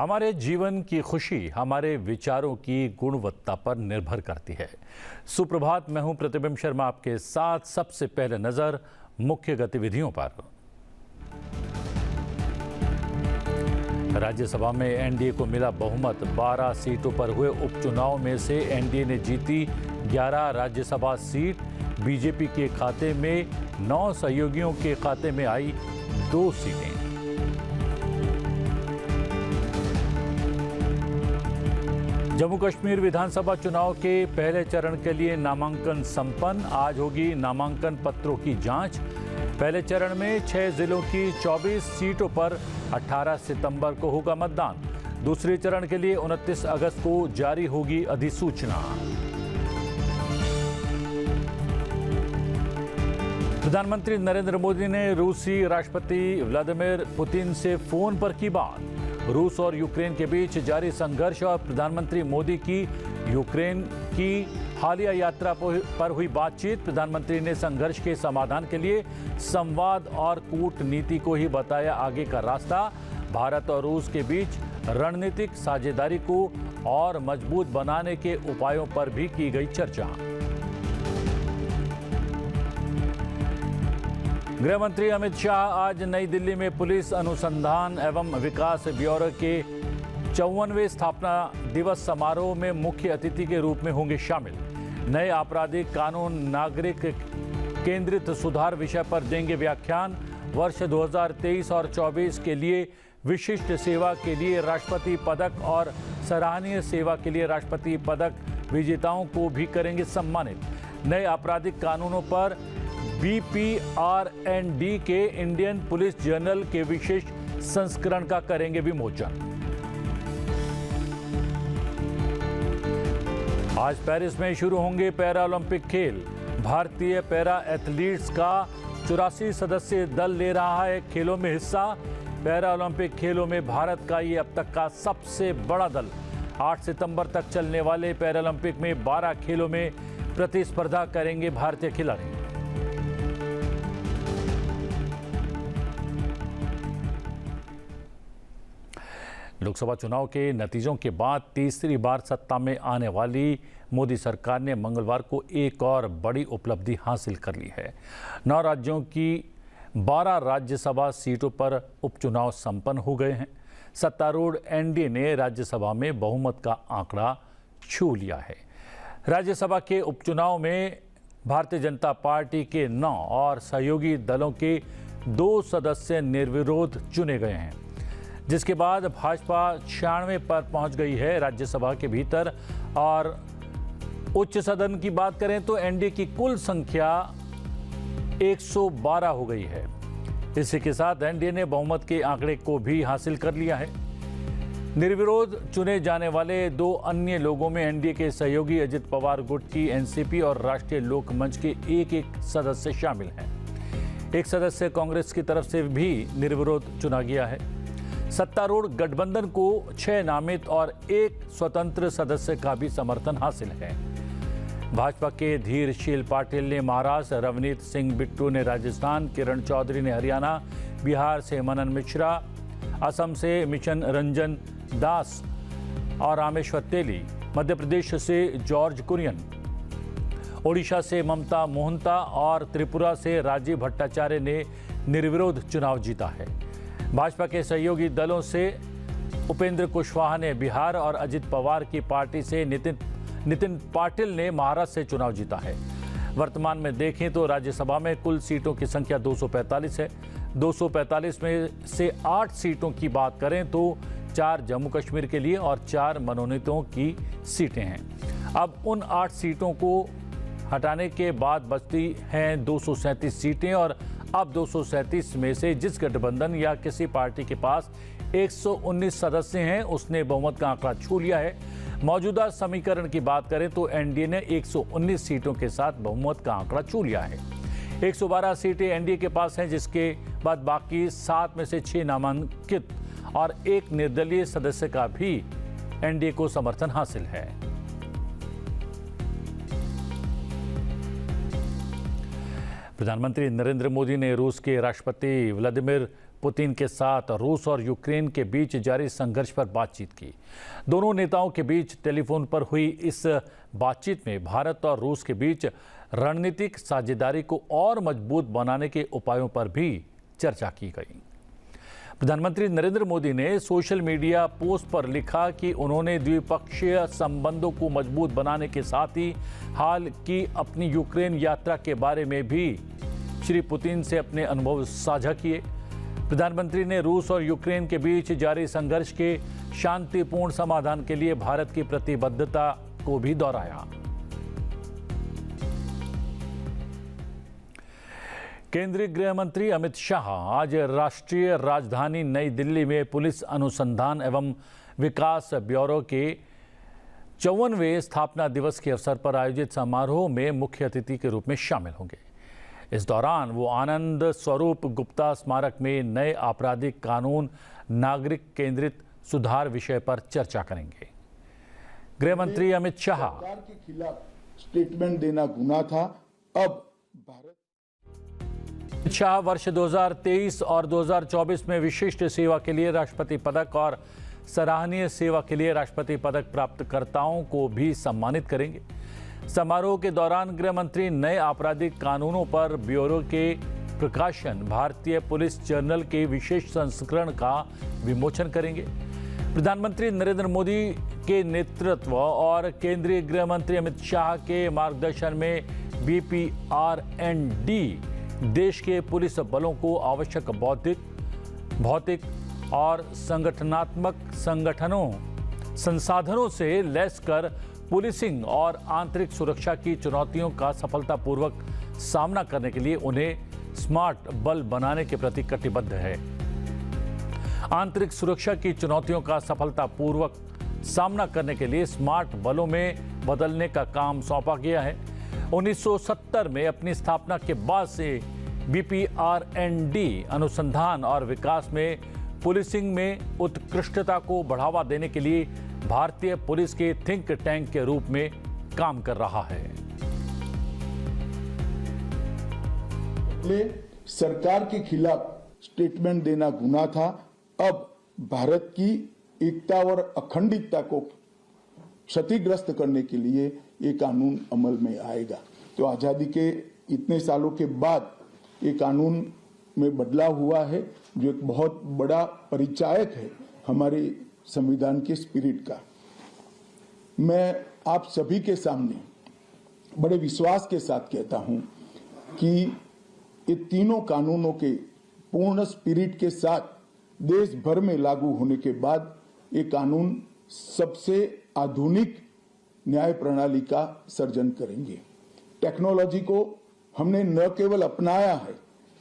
हमारे जीवन की खुशी हमारे विचारों की गुणवत्ता पर निर्भर करती है। सुप्रभात, मैं हूं प्रतिबिंब शर्मा आपके साथ। सबसे पहले नजर मुख्य गतिविधियों पर। राज्यसभा में एनडीए को मिला बहुमत। 12 सीटों पर हुए उपचुनाव में से एनडीए ने जीती 11 राज्यसभा सीट। बीजेपी के खाते में 9, सहयोगियों के खाते में आई 2 सीटें। जम्मू कश्मीर विधानसभा चुनाव के पहले चरण के लिए नामांकन संपन्न। आज होगी नामांकन पत्रों की जांच। पहले चरण में 6 जिलों की 24 सीटों पर 18 सितंबर को होगा मतदान। दूसरे चरण के लिए 29 अगस्त को जारी होगी अधिसूचना। प्रधानमंत्री नरेंद्र मोदी ने रूसी राष्ट्रपति व्लादिमीर पुतिन से फोन पर की बात। रूस और यूक्रेन के बीच जारी संघर्ष और प्रधानमंत्री मोदी की यूक्रेन की हालिया यात्रा पर हुई बातचीत। प्रधानमंत्री ने संघर्ष के समाधान के लिए संवाद और कूटनीति को ही बताया आगे का रास्ता। भारत और रूस के बीच रणनीतिक साझेदारी को और मजबूत बनाने के उपायों पर भी की गई चर्चा। गृह मंत्री अमित शाह आज नई दिल्ली में पुलिस अनुसंधान एवं विकास ब्यूरो के 54वें स्थापना दिवस समारोह में मुख्य अतिथि के रूप में होंगे शामिल। नए आपराधिक कानून नागरिक केंद्रित सुधार विषय पर देंगे व्याख्यान। वर्ष 2023 और 24 के लिए विशिष्ट सेवा के लिए राष्ट्रपति पदक और सराहनीय सेवा के लिए राष्ट्रपति पदक विजेताओं को भी करेंगे सम्मानित। नए आपराधिक कानूनों पर BPRND के इंडियन पुलिस जर्नल के विशेष संस्करण का करेंगे विमोचन। आज पेरिस में शुरू होंगे पैरा ओलंपिक खेल। भारतीय पैरा एथलीट्स का 84 सदस्यीय दल ले रहा है खेलों में हिस्सा। पैरा ओलंपिक खेलों में भारत का ये अब तक का सबसे बड़ा दल। 8 सितंबर तक चलने वाले पैरा ओलंपिक में 12 खेलों में प्रतिस्पर्धा करेंगे भारतीय खिलाड़ी। लोकसभा चुनाव के नतीजों के बाद तीसरी बार सत्ता में आने वाली मोदी सरकार ने मंगलवार को एक और बड़ी उपलब्धि हासिल कर ली है। 9 राज्यों की 12 राज्यसभा सीटों पर उपचुनाव संपन्न हो गए हैं। सत्तारूढ़ एनडीए ने राज्यसभा में बहुमत का आंकड़ा छू लिया है। राज्यसभा के उपचुनाव में भारतीय जनता पार्टी के 9 और सहयोगी दलों के 2 सदस्य निर्विरोध चुने गए हैं, जिसके बाद भाजपा 96 पर पहुंच गई है राज्यसभा के भीतर। और उच्च सदन की बात करें तो एनडीए की कुल संख्या 112 हो गई है। इसी के साथ एनडीए ने बहुमत के आंकड़े को भी हासिल कर लिया है। निर्विरोध चुने जाने वाले 2 अन्य लोगों में एनडीए के सहयोगी अजित पवार गुट की एनसीपी और राष्ट्रीय लोकमंच के एक सदस्य शामिल हैं। एक सदस्य कांग्रेस की तरफ से भी निर्विरोध चुना गया है। सत्तारूढ़ गठबंधन को 6 नामित और 1 स्वतंत्र सदस्य का भी समर्थन हासिल है। भाजपा के धीरशील पाटिल ने महाराष्ट्र, रवनीत सिंह बिट्टू ने राजस्थान, किरण चौधरी ने हरियाणा, बिहार से मनन मिश्रा, असम से मिशन रंजन दास और रामेश्वर तेली, मध्य प्रदेश से जॉर्ज कुरियन, ओडिशा से ममता मोहंता और त्रिपुरा से राजीव भट्टाचार्य ने निर्विरोध चुनाव जीता है। भाजपा के सहयोगी दलों से उपेंद्र कुशवाहा ने बिहार और अजित पवार की पार्टी से नितिन पाटिल ने महाराष्ट्र से चुनाव जीता है। वर्तमान में देखें तो राज्यसभा में कुल सीटों की संख्या 245 है। 245 में से 8 सीटों की बात करें तो 4 जम्मू कश्मीर के लिए और 4 मनोनीतों की सीटें हैं। अब उन 8 सीटों को हटाने के बाद बचती हैं 237 सीटें और अब 237 में से जिस गठबंधन या किसी पार्टी के पास 119 सदस्य हैं उसने बहुमत का आंकड़ा छू लिया है। मौजूदा समीकरण की बात करें तो एनडीए ने 119 सीटों के साथ बहुमत का आंकड़ा छू लिया है। 112 सीटें एनडीए के पास हैं, जिसके बाद बाकी 7 में से 6 नामांकित और 1 निर्दलीय सदस्य का भी एनडीए को समर्थन हासिल है। प्रधानमंत्री नरेंद्र मोदी ने रूस के राष्ट्रपति व्लादिमीर पुतिन के साथ रूस और यूक्रेन के बीच जारी संघर्ष पर बातचीत की। दोनों नेताओं के बीच टेलीफोन पर हुई इस बातचीत में भारत और रूस के बीच रणनीतिक साझेदारी को और मजबूत बनाने के उपायों पर भी चर्चा की गई। प्रधानमंत्री नरेंद्र मोदी ने सोशल मीडिया पोस्ट पर लिखा कि उन्होंने द्विपक्षीय संबंधों को मजबूत बनाने के साथ ही हाल की अपनी यूक्रेन यात्रा के बारे में भी श्री पुतिन से अपने अनुभव साझा किए। प्रधानमंत्री ने रूस और यूक्रेन के बीच जारी संघर्ष के शांतिपूर्ण समाधान के लिए भारत की प्रतिबद्धता को भी दोहराया। केंद्रीय गृह मंत्री अमित शाह आज राष्ट्रीय राजधानी नई दिल्ली में पुलिस अनुसंधान एवं विकास ब्यूरो के 54वें स्थापना दिवस के अवसर पर आयोजित समारोह में मुख्य अतिथि के रूप में शामिल होंगे। इस दौरान वो आनंद स्वरूप गुप्ता स्मारक में नए आपराधिक कानून नागरिक केंद्रित सुधार विषय पर चर्चा करेंगे। गृह मंत्री अमित शाह सरकार के खिलाफ स्टेटमेंट देना गुनाह था। अब अमित शाह वर्ष 2023 और 2024 में विशिष्ट सेवा के लिए राष्ट्रपति पदक और सराहनीय सेवा के लिए राष्ट्रपति पदक प्राप्तकर्ताओं को भी सम्मानित करेंगे। समारोह के दौरान गृह मंत्री नए आपराधिक कानूनों पर ब्यूरो के प्रकाशन भारतीय पुलिस जर्नल के विशेष संस्करण का विमोचन करेंगे। प्रधानमंत्री नरेंद्र मोदी के नेतृत्व और केंद्रीय गृह मंत्री अमित शाह के मार्गदर्शन में BPRND देश के पुलिस बलों को आवश्यक बौद्धिक, भौतिक और संगठनात्मक संसाधनों से लैस कर पुलिसिंग और आंतरिक सुरक्षा की चुनौतियों का सफलतापूर्वक सामना करने के लिए उन्हें स्मार्ट बल बनाने के प्रति कटिबद्ध है। आंतरिक सुरक्षा की चुनौतियों का सफलतापूर्वक सामना करने के लिए स्मार्ट बलों में बदलने का काम सौंपा गया है। 1970 में अपनी स्थापना के बाद से BPRND अनुसंधान और विकास में पुलिसिंग में उत्कृष्टता को बढ़ावा देने के लिए भारतीय पुलिस के थिंक टैंक के रूप में काम कर रहा है। सरकार के खिलाफ स्टेटमेंट देना गुनाह था। अब भारत की एकता और अखंडता को क्षतिग्रस्त करने के लिए ये कानून अमल में आएगा। तो आजादी के इतने सालों के बाद ये कानून में बदलाव हुआ है, जो एक बहुत बड़ा परिचायक है हमारे संविधान के स्पिरिट का। मैं आप सभी के सामने बड़े विश्वास के साथ कहता हूं कि ये तीनों कानूनों के पूर्ण स्पिरिट के साथ देश भर में लागू होने के बाद ये कानून सबसे आधुनिक न्याय प्रणाली का सर्जन करेंगे। टेक्नोलॉजी को हमने न केवल अपनाया है,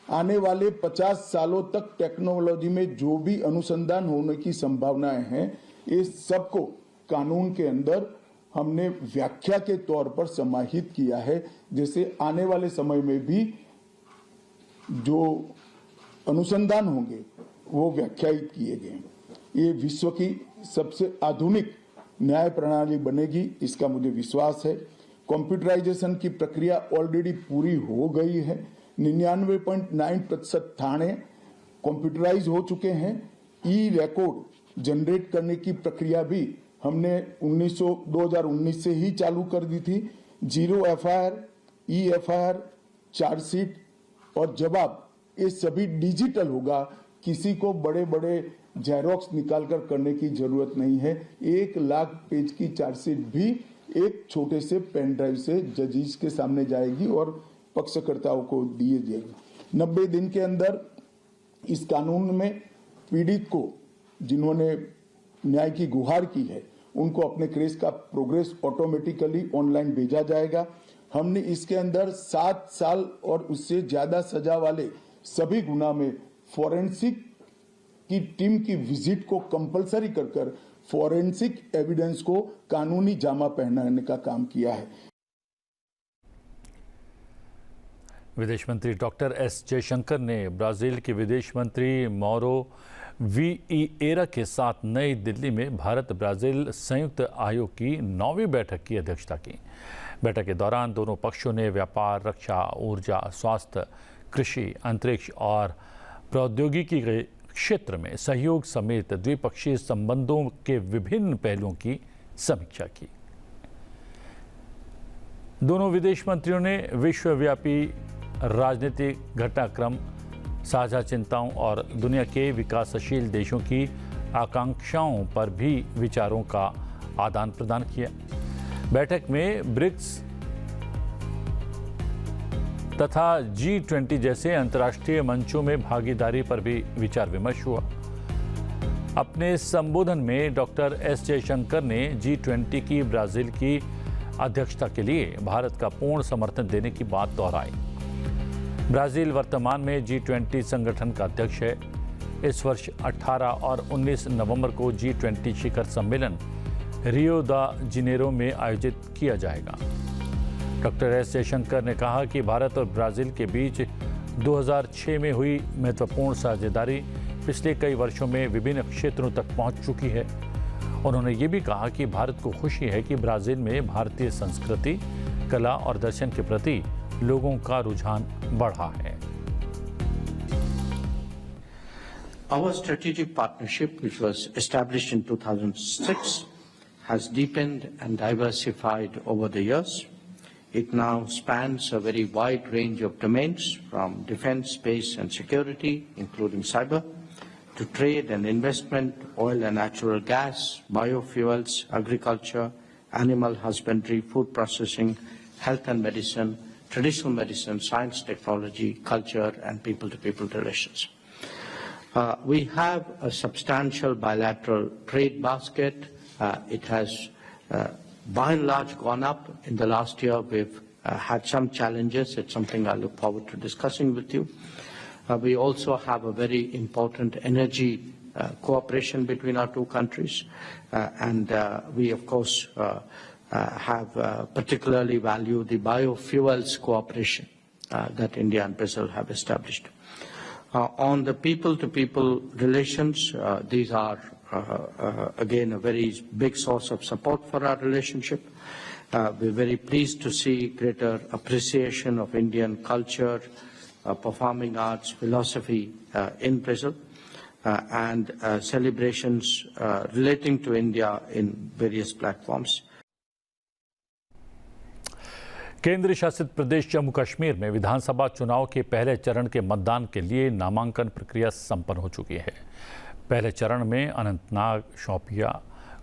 आने वाले 50 सालों तक टेक्नोलॉजी में जो भी अनुसंधान होने की संभावनाएं हैं, इस सबको कानून के अंदर हमने व्याख्या के तौर पर समाहित किया है। जैसे आने वाले समय में भी जो अनुसंधान होंगे वो व्याख्यायित किए गए। ये विश्व की सबसे आधुनिक न्याय प्रणाली बनेगी, इसका मुझे विश्वास है। कंप्यूटराइजेशन की प्रक्रिया ऑलरेडी पूरी हो गई है। 99.9% थाने कंप्यूटराइज हो चुके हैं। ई रिकॉर्ड जनरेट करने की प्रक्रिया भी हमने 2019 से ही चालू कर दी थी। 0 FIR, ई FIR, चार्जशीट और जवाब ये सभी डिजिटल होगा। किसी को बड़े बड़े जेरोक्स निकालकर करने की जरूरत नहीं है। 1 लाख पेज की चार्जशीट भी एक छोटे से पेन ड्राइव से जजेस के सामने जाएगी और पक्षकर्ताओं को दिए जाएगी। 90 दिन के अंदर इस कानून में पीड़ित को, जिन्होंने न्याय की गुहार की है, उनको अपने केस का प्रोग्रेस ऑटोमेटिकली ऑनलाइन भेजा जाएगा। हमने इसके अंदर 7 साल और उससे ज्यादा सजा वाले सभी गुना में फॉरेंसिक की टीम की विजिट को कंपलसरी कर फॉरेंसिक एविडेंस को कानूनी जामा पहनाने का काम किया है। विदेश मंत्री डॉक्टर एस जयशंकर ने ब्राजील के विदेश मंत्री मौरो विएरा के साथ नई दिल्ली में भारत ब्राजील संयुक्त आयोग की 9वीं बैठक की अध्यक्षता की। बैठक के दौरान दोनों पक्षों ने व्यापार, रक्षा, ऊर्जा, स्वास्थ्य, कृषि, अंतरिक्ष और प्रौद्योगिकी के क्षेत्र में सहयोग समेत द्विपक्षीय संबंधों के विभिन्न पहलुओं की समीक्षा की। दोनों विदेश मंत्रियों ने विश्वव्यापी राजनीतिक घटनाक्रम, साझा चिंताओं और दुनिया के विकासशील देशों की आकांक्षाओं पर भी विचारों का आदान प्रदान किया। बैठक में ब्रिक्स तथा G20 जैसे अंतर्राष्ट्रीय मंचों में भागीदारी पर भी विचार विमर्श हुआ। अपने संबोधन में डॉक्टर एस जयशंकर ने G20 की ब्राजील की अध्यक्षता के लिए भारत का पूर्ण समर्थन देने की बात दोहराई। ब्राजील वर्तमान में G20 संगठन का अध्यक्ष है। इस वर्ष 18 और 19 नवंबर को G20 शिखर सम्मेलन रियो द जेनेरो में आयोजित किया जाएगा। डॉक्टर एस जयशंकर ने कहा कि भारत और ब्राजील के बीच 2006 में हुई महत्वपूर्ण साझेदारी पिछले कई वर्षों में विभिन्न क्षेत्रों तक पहुंच चुकी है। उन्होंने ये भी कहा कि भारत को खुशी है कि ब्राजील में भारतीय संस्कृति, कला और दर्शन के प्रति लोगों का रुझान बढ़ा है। Our strategic partnership, which was established in 2006, has deepened and diversified over the years. It now spans a very wide range of domains, from defense, space and security, including cyber, to trade and investment, oil and natural gas, biofuels, agriculture, animal husbandry, food processing, health and medicine, traditional medicine, science, technology, culture and people-to-people relations. We have a substantial bilateral trade basket. It has by and large gone up. In the last year we've had some challenges. It's something I look forward to discussing with you. We also have a very important energy cooperation between our two countries, and we of course have particularly value the biofuels cooperation that India and Brazil have established. On the people-to-people relations, these are again a very big source of support for our relationship. We're very pleased to see greater appreciation of Indian culture, performing arts, philosophy in Brazil, and celebrations relating to India in various platforms. केंद्र शासित प्रदेश जम्मू कश्मीर में विधानसभा चुनाव के पहले चरण के मतदान के लिए नामांकन प्रक्रिया संपन्न हो चुकी है। पहले चरण में अनंतनाग, शोपिया,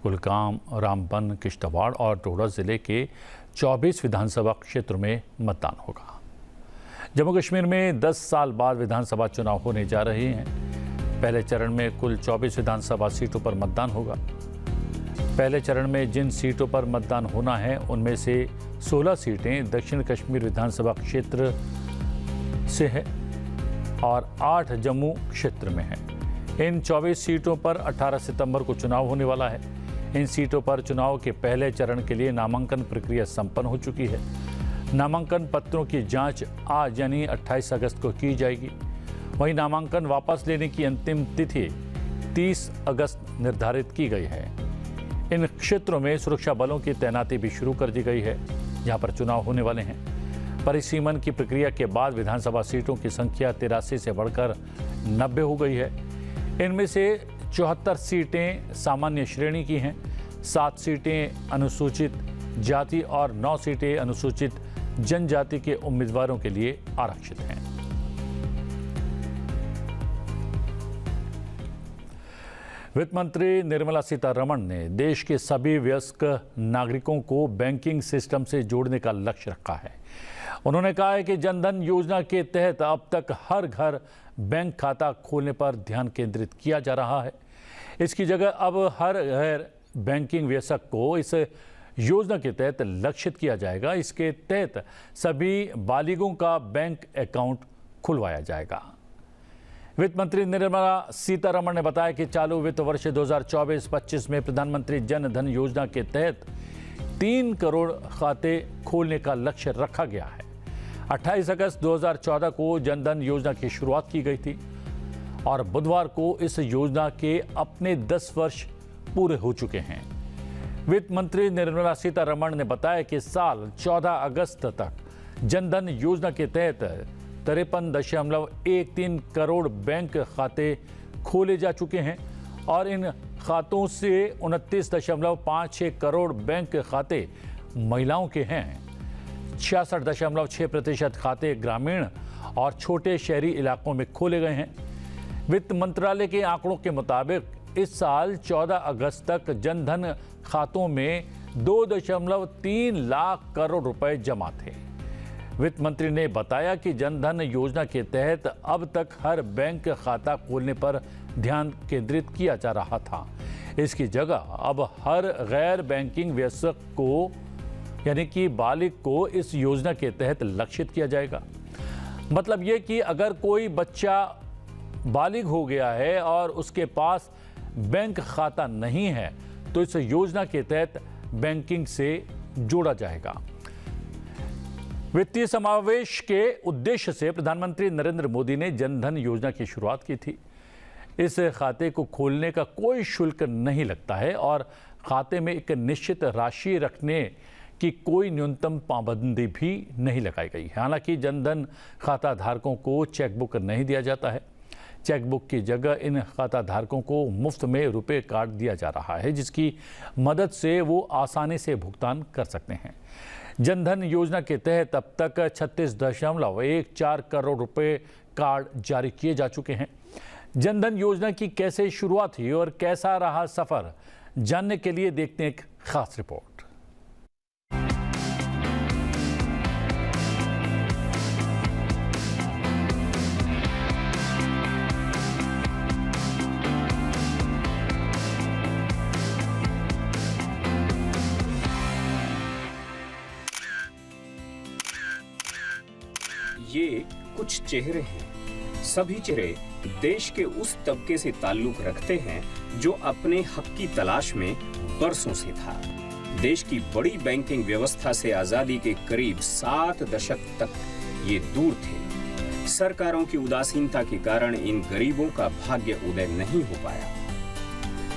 कुलगाम, रामबन, किश्तवाड़ और डोडा जिले के 24 विधानसभा क्षेत्रों में मतदान होगा। जम्मू कश्मीर में 10 साल बाद विधानसभा चुनाव होने जा रहे हैं। पहले चरण में कुल 24 विधानसभा सीटों पर मतदान होगा। पहले चरण में जिन सीटों पर मतदान होना है उनमें से 16 सीटें दक्षिण कश्मीर विधानसभा क्षेत्र से है और 8 जम्मू क्षेत्र में है। इन 24 सीटों पर 18 सितंबर को चुनाव होने वाला है। इन सीटों पर चुनाव के पहले चरण के लिए नामांकन प्रक्रिया संपन्न हो चुकी है। नामांकन पत्रों की जांच आज यानी 28 अगस्त को की जाएगी। वहीं नामांकन वापस लेने की अंतिम तिथि 30 अगस्त निर्धारित की गई है। इन क्षेत्रों में सुरक्षा बलों की तैनाती भी शुरू कर दी गई है जहां पर चुनाव होने वाले हैं। परिसीमन की प्रक्रिया के बाद विधानसभा सीटों की संख्या 83 से बढ़कर 90 हो गई है। इनमें से 74 सीटें सामान्य श्रेणी की हैं, 7 सीटें अनुसूचित जाति और 9 सीटें अनुसूचित जनजाति के उम्मीदवारों के लिए आरक्षित हैं। वित्त मंत्री निर्मला सीतारमण ने देश के सभी वयस्क नागरिकों को बैंकिंग सिस्टम से जोड़ने का लक्ष्य रखा है। उन्होंने कहा है कि जनधन योजना के तहत अब तक हर घर बैंक खाता खोलने पर ध्यान केंद्रित किया जा रहा है। इसकी जगह अब हर गैर बैंकिंग वयस्क को इस योजना के तहत लक्षित किया जाएगा। इसके तहत सभी बालिगों का बैंक अकाउंट खुलवाया जाएगा। वित्त मंत्री निर्मला सीतारमण ने बताया कि चालू वित्त वर्ष 2024-25 में प्रधानमंत्री जन धन योजना के तहत 3 करोड़ खाते खोलने का लक्ष्य रखा गया है। 28 अगस्त 2014 को जन धन योजना की शुरुआत की गई थी और बुधवार को इस योजना के अपने 10 वर्ष पूरे हो चुके हैं। वित्त मंत्री निर्मला सीतारमण ने बताया कि साल 14 अगस्त तक जन धन योजना के तहत 53.13 करोड़ बैंक खाते खोले जा चुके हैं और इन खातों से 29.56 करोड़ बैंक खाते महिलाओं के हैं। 66.6% खाते ग्रामीण और छोटे शहरी इलाकों में खोले गए हैं। वित्त मंत्रालय के आंकड़ों के मुताबिक इस साल 14 अगस्त तक जनधन खातों में 2.3 लाख करोड़ रुपए जमा थे। वित्त मंत्री ने बताया कि जनधन योजना के तहत अब तक हर बैंक खाता खोलने पर ध्यान केंद्रित किया जा रहा था। इसकी जगह अब हर गैर बैंकिंग वयस्क को यानी कि बालिग को इस योजना के तहत लक्षित किया जाएगा। मतलब ये कि अगर कोई बच्चा बालिग हो गया है और उसके पास बैंक खाता नहीं है तो इस योजना के तहत बैंकिंग से जोड़ा जाएगा। वित्तीय समावेश के उद्देश्य से प्रधानमंत्री नरेंद्र मोदी ने जनधन योजना की शुरुआत की थी। इस खाते को खोलने का कोई शुल्क नहीं लगता है और खाते में एक निश्चित राशि रखने की कोई न्यूनतम पाबंदी भी नहीं लगाई गई है। हालांकि जनधन खाता धारकों को चेकबुक नहीं दिया जाता है। चेकबुक की जगह इन खाता धारकों को मुफ्त में रुपए कार्ड दिया जा रहा है, जिसकी मदद से वो आसानी से भुगतान कर सकते हैं। जनधन योजना के तहत अब तक 36.14 करोड़ रुपए कार्ड जारी किए जा चुके हैं। जनधन योजना की कैसे शुरुआत हुई और कैसा रहा सफर, जानने के लिए देखते हैं एक खास रिपोर्ट। ये कुछ चेहरे हैं। सभी चेहरे देश के उस तबके से ताल्लुक रखते हैं जो अपने हक की तलाश में बरसों से था। देश की बड़ी बैंकिंग व्यवस्था से आजादी के करीब 7 दशक तक ये दूर थे। सरकारों की उदासीनता के कारण इन गरीबों का भाग्य उदय नहीं हो पाया।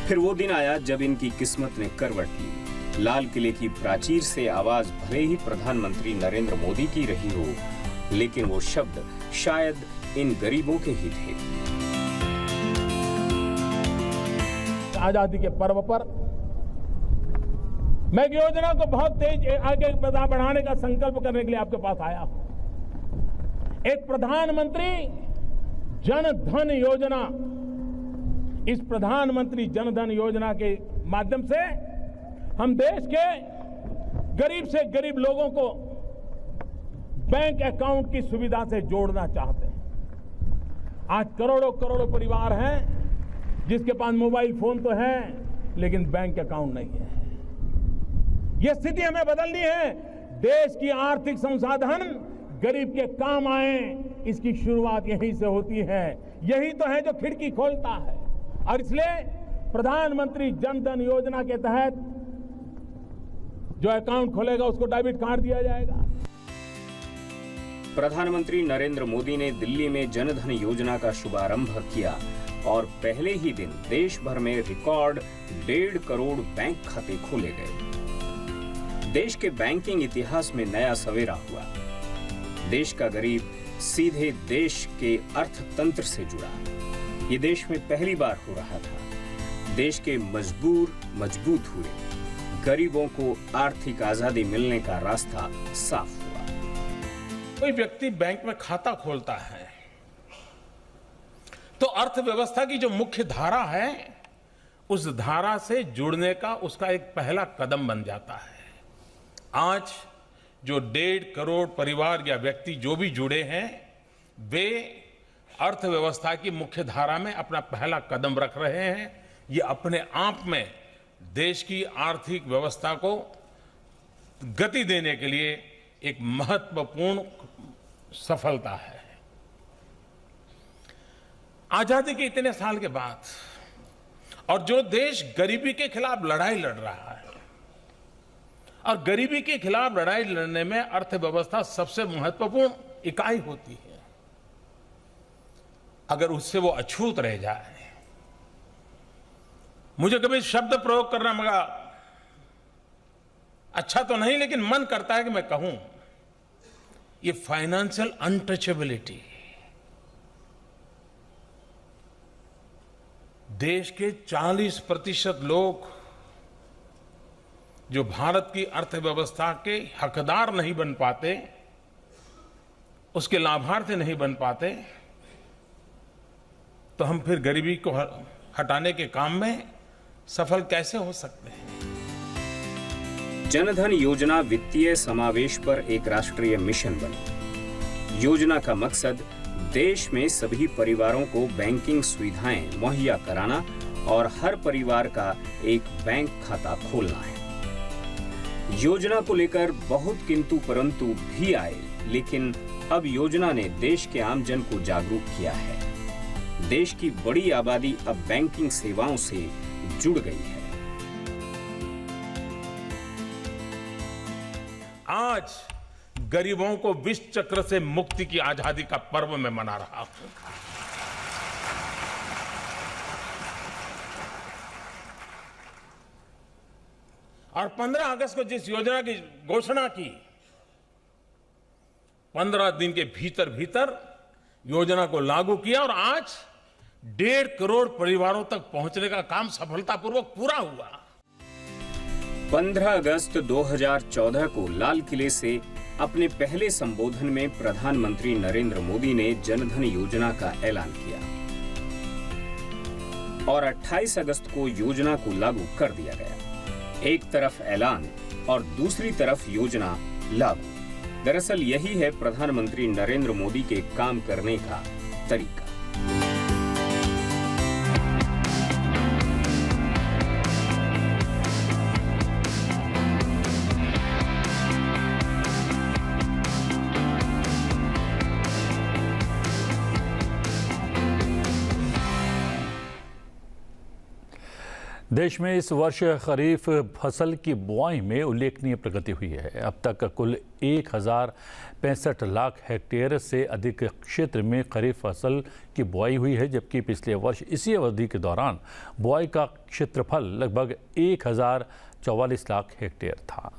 फिर वो दिन आया जब इनकी किस्मत ने करवट ली। लाल किले की प्राचीर से आवाज भले ही प्रधानमंत्री नरेंद्र मोदी की रही हो, लेकिन वो शब्द शायद इन गरीबों के ही थे। आजादी के पर्व पर मैं एक योजना को बहुत तेज आगे बढ़ाने का संकल्प करने के लिए आपके पास आया हूं। एक प्रधानमंत्री जन धन योजना। इस प्रधानमंत्री जन धन योजना के माध्यम से हम देश के गरीब से गरीब लोगों को बैंक अकाउंट की सुविधा से जोड़ना चाहते हैं। आज करोड़ों करोड़ों परिवार हैं जिसके पास मोबाइल फोन तो है लेकिन बैंक अकाउंट नहीं है। यह स्थिति हमें बदलनी है। देश की आर्थिक संसाधन गरीब के काम आए, इसकी शुरुआत यहीं से होती है। यही तो है जो खिड़की खोलता है। और इसलिए प्रधानमंत्री जन धन योजना के तहत जो अकाउंट खोलेगा उसको डेबिट कार्ड दिया जाएगा। प्रधानमंत्री नरेंद्र मोदी ने दिल्ली में जनधन योजना का शुभारंभ किया और पहले ही दिन देश भर में रिकॉर्ड 1.5 करोड़ बैंक खाते खोले गए। देश के बैंकिंग इतिहास में नया सवेरा हुआ। देश का गरीब सीधे देश के अर्थतंत्र से जुड़ा। ये देश में पहली बार हो रहा था। देश के मजबूर मजबूत हुए। गरीबों को आर्थिक आजादी मिलने का रास्ता साफ हुआ। कोई व्यक्ति बैंक में खाता खोलता है तो अर्थव्यवस्था की जो मुख्य धारा है उस धारा से जुड़ने का उसका एक पहला कदम बन जाता है। आज जो 1.5 करोड़ परिवार या व्यक्ति जो भी जुड़े हैं वे अर्थव्यवस्था की मुख्य धारा में अपना पहला कदम रख रहे हैं। ये अपने आप में देश की आर्थिक व्यवस्था को गति देने के लिए एक महत्वपूर्ण सफलता है। आजादी के इतने साल के बाद और जो देश गरीबी के खिलाफ लड़ाई लड़ रहा है और गरीबी के खिलाफ लड़ाई लड़ने में अर्थव्यवस्था सबसे महत्वपूर्ण इकाई होती है। अगर उससे वो अछूत रह जाए, मुझे कभी शब्द प्रयोग करना मगा अच्छा तो नहीं लेकिन मन करता है कि मैं कहूं ये फाइनेंशियल अनटचेबिलिटी देश के 40% लोग जो भारत की अर्थव्यवस्था के हकदार नहीं बन पाते, उसके लाभार्थी नहीं बन पाते, तो हम फिर गरीबी को हटाने के काम में सफल कैसे हो सकते हैं? जनधन योजना वित्तीय समावेश पर एक राष्ट्रीय मिशन बनी। योजना का मकसद देश में सभी परिवारों को बैंकिंग सुविधाएं मुहैया कराना और हर परिवार का एक बैंक खाता खोलना है। योजना को लेकर बहुत किंतु परंतु भी आए, लेकिन अब योजना ने देश के आमजन को जागरूक किया है। देश की बड़ी आबादी अब बैंकिंग सेवाओं से जुड़ गई है। आज गरीबों को विष चक्र से मुक्ति की आजादी का पर्व मैं मना रहा हूं। और 15 अगस्त को जिस योजना की घोषणा की, 15 दिन के भीतर भीतर योजना को लागू किया और आज 1.5 करोड़ परिवारों तक पहुंचने का काम सफलतापूर्वक पूरा हुआ। 15 अगस्त 2014 को लाल किले से अपने पहले संबोधन में प्रधानमंत्री नरेंद्र मोदी ने जनधन योजना का ऐलान किया और 28 अगस्त को योजना को लागू कर दिया गया। एक तरफ ऐलान और दूसरी तरफ योजना लागू। दरअसल यही है प्रधानमंत्री नरेंद्र मोदी के काम करने का तरीका। देश में इस वर्ष खरीफ फसल की बुआई में उल्लेखनीय प्रगति हुई है। अब तक कुल 1065 लाख हेक्टेयर से अधिक क्षेत्र में खरीफ फसल की बुआई हुई है, जबकि पिछले वर्ष इसी अवधि के दौरान बुआई का क्षेत्रफल लगभग 1044 लाख हेक्टेयर था।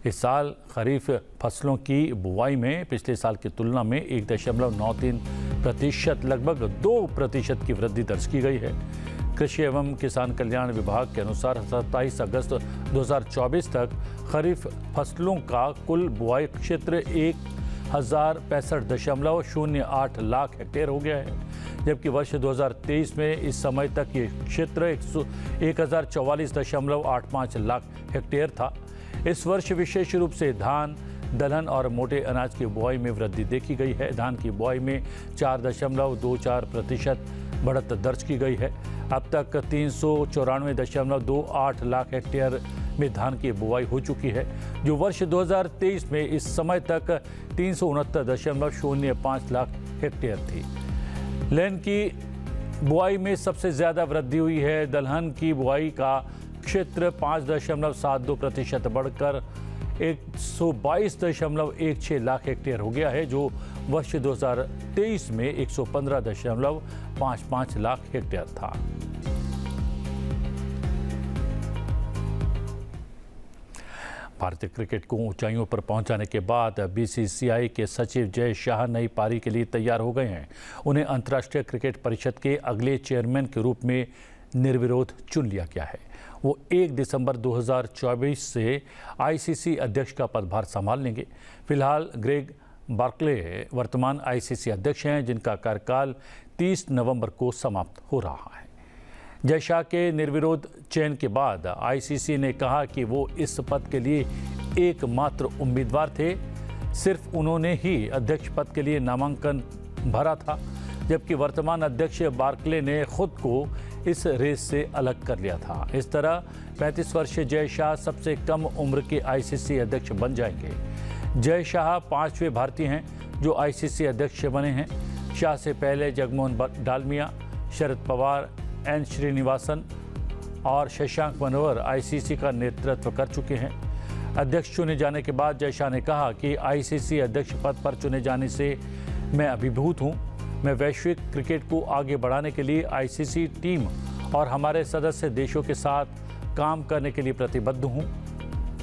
इस साल खरीफ फसलों की बुआई में पिछले साल की तुलना में 1.93% लगभग 2% की वृद्धि दर्ज की गई है। कृषि एवं किसान कल्याण विभाग के अनुसार 27 अगस्त 2024 तक खरीफ फसलों का कुल बुआई क्षेत्र 1065.08 लाख हेक्टेयर हो गया है, जबकि वर्ष 2023 में इस समय तक ये क्षेत्र 1044.85 लाख हेक्टेयर था। इस वर्ष विशेष रूप से धान, दलहन और मोटे अनाज की बुआई में वृद्धि देखी गई है। धान की बुआई में 4.24% बढ़त दर्ज की गई है। अब तक 394.28 लाख हेक्टेयर में धान की बुआई हो चुकी है, जो वर्ष 2023 में इस समय तक 369.05 लाख हेक्टेयर थी। दलहन की बुआई में सबसे ज़्यादा वृद्धि हुई है। दलहन की बुआई का क्षेत्र 5.72% बढ़कर 122.16 लाख हेक्टेयर हो गया है, जो वर्ष 2023 में 115.55 लाख हेक्टेयर था। भारतीय क्रिकेट को ऊंचाइयों पर पहुंचाने के बाद बीसीसीआई के सचिव जय शाह नई पारी के लिए तैयार हो गए हैं। उन्हें अंतर्राष्ट्रीय क्रिकेट परिषद के अगले चेयरमैन के रूप में निर्विरोध चुन लिया गया है। वो 1 दिसंबर 2024 से आईसीसी अध्यक्ष का पदभार संभाल लेंगे। फिलहाल ग्रेग बार्कले वर्तमान आईसीसी अध्यक्ष हैं, जिनका कार्यकाल 30 नवंबर को समाप्त हो रहा है। जय शाह के निर्विरोध चयन के बाद आईसीसी ने कहा कि वो इस पद के लिए एकमात्र उम्मीदवार थे। सिर्फ उन्होंने ही अध्यक्ष पद के लिए नामांकन भरा था, जबकि वर्तमान अध्यक्ष बार्कले ने खुद को इस रेस से अलग कर लिया था। इस तरह 35 वर्षीय जय शाह सबसे कम उम्र के आईसीसी अध्यक्ष बन जाएंगे। जय शाह 5वें भारतीय हैं जो आईसीसी अध्यक्ष बने हैं। शाह से पहले जगमोहन डालमिया, शरद पवार, एन श्रीनिवासन और शशांक मनोहर आईसीसी का नेतृत्व कर चुके हैं। अध्यक्ष चुने जाने के बाद जय शाह ने कहा कि आईसीसी अध्यक्ष पद पर चुने जाने से मैं अभिभूत हूं। मैं वैश्विक क्रिकेट को आगे बढ़ाने के लिए आईसीसी टीम और हमारे सदस्य देशों के साथ काम करने के लिए प्रतिबद्ध हूं।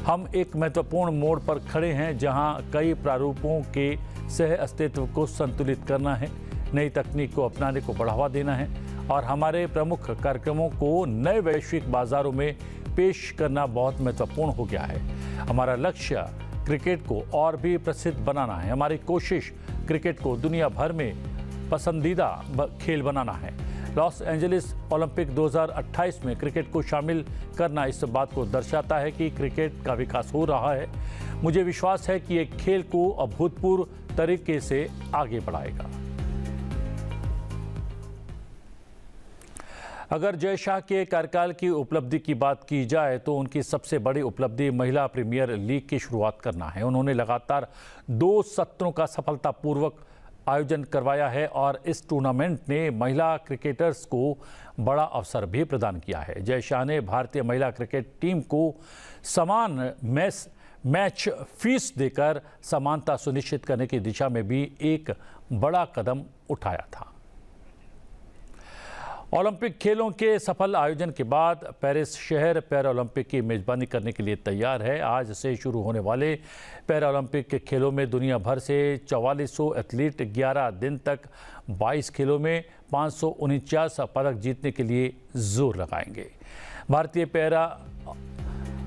हम एक महत्वपूर्ण मोड़ पर खड़े हैं जहां कई प्रारूपों के सह अस्तित्व को संतुलित करना है, नई तकनीक को अपनाने को बढ़ावा देना है और हमारे प्रमुख कार्यक्रमों को नए वैश्विक बाजारों में पेश करना बहुत महत्वपूर्ण हो गया है। हमारा लक्ष्य क्रिकेट को और भी प्रसिद्ध बनाना है। हमारी कोशिश क्रिकेट को दुनिया भर में पसंदीदा खेल बनाना है। लॉस एंजलिस ओलंपिक 2028 में क्रिकेट को शामिल करना इस बात को दर्शाता है कि क्रिकेट का विकास हो रहा है। मुझे विश्वास है कि ये खेल को अभूतपूर्व तरीके से आगे बढ़ाएगा। अगर जय शाह के कार्यकाल की उपलब्धि की बात की जाए तो उनकी सबसे बड़ी उपलब्धि महिला प्रीमियर लीग की शुरुआत करना है। उन्होंने लगातार 2 सत्रों का सफलतापूर्वक आयोजन करवाया है और इस टूर्नामेंट ने महिला क्रिकेटर्स को बड़ा अवसर भी प्रदान किया है। जय शाह ने भारतीय महिला क्रिकेट टीम को समान मैच फीस देकर समानता सुनिश्चित करने की दिशा में भी एक बड़ा कदम उठाया था। ओलंपिक खेलों के सफल आयोजन के बाद पेरिस शहर पैरा ओलंपिक की मेजबानी करने के लिए तैयार है। आज से शुरू होने वाले पैरा ओलंपिक के खेलों में दुनिया भर से 4400 एथलीट 11 दिन तक 22 खेलों में 549 पदक जीतने के लिए जोर लगाएंगे। भारतीय पैरा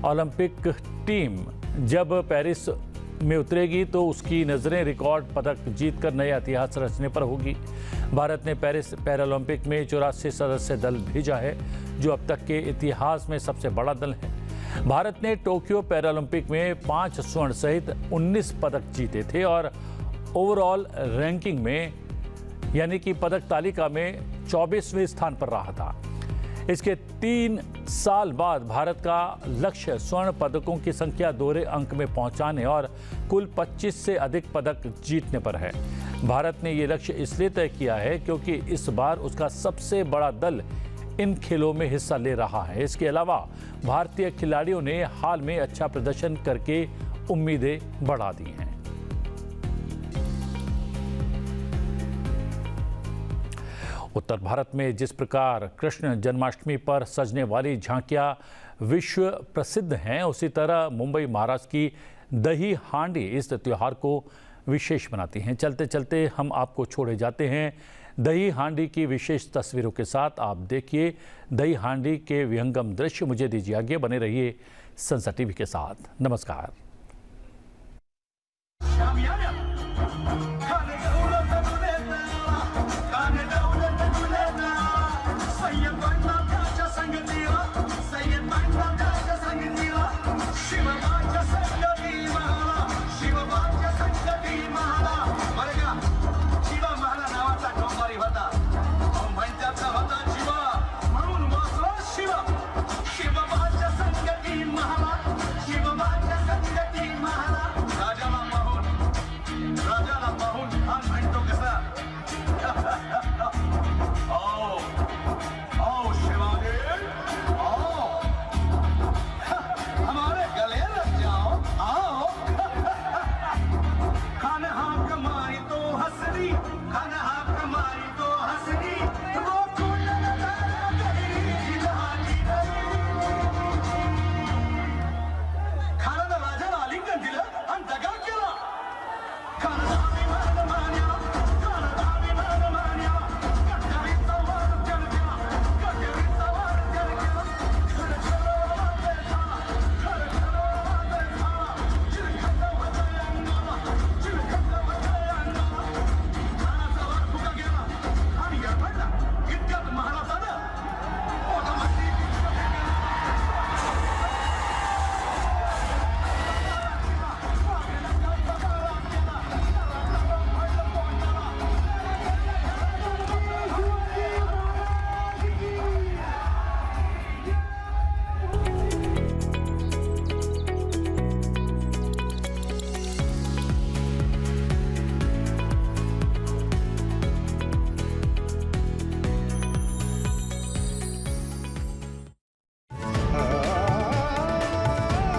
ओलंपिक टीम जब पेरिस में उतरेगी तो उसकी नज़रें रिकॉर्ड पदक जीतकर नया इतिहास रचने पर होगी। भारत ने पेरिस पैरालंपिक में 84 सदस्य दल भेजा है, जो अब तक के इतिहास में सबसे बड़ा दल है। भारत ने टोक्यो पैरालंपिक में 5 स्वर्ण सहित 19 पदक जीते थे और ओवरऑल रैंकिंग में यानी कि पदक तालिका में 24वें स्थान पर रहा था। इसके 3 साल बाद भारत का लक्ष्य स्वर्ण पदकों की संख्या दोहरे अंक में पहुंचाने और कुल 25 से अधिक पदक जीतने पर है। भारत ने ये लक्ष्य इसलिए तय किया है क्योंकि इस बार उसका सबसे बड़ा दल इन खेलों में हिस्सा ले रहा है। इसके अलावा भारतीय खिलाड़ियों ने हाल में अच्छा प्रदर्शन करके उम्मीदें बढ़ा दी हैं। उत्तर भारत में जिस प्रकार कृष्ण जन्माष्टमी पर सजने वाली झांकियां विश्व प्रसिद्ध हैं, उसी तरह मुंबई महाराष्ट्र की दही हांडी इस त्योहार को विशेष बनाती हैं। चलते चलते हम आपको छोड़े जाते हैं दही हांडी की विशेष तस्वीरों के साथ। आप देखिए दही हांडी के विहंगम दृश्य। मुझे दीजिए आगे, बने रहिए संसा टीवी के साथ। नमस्कार।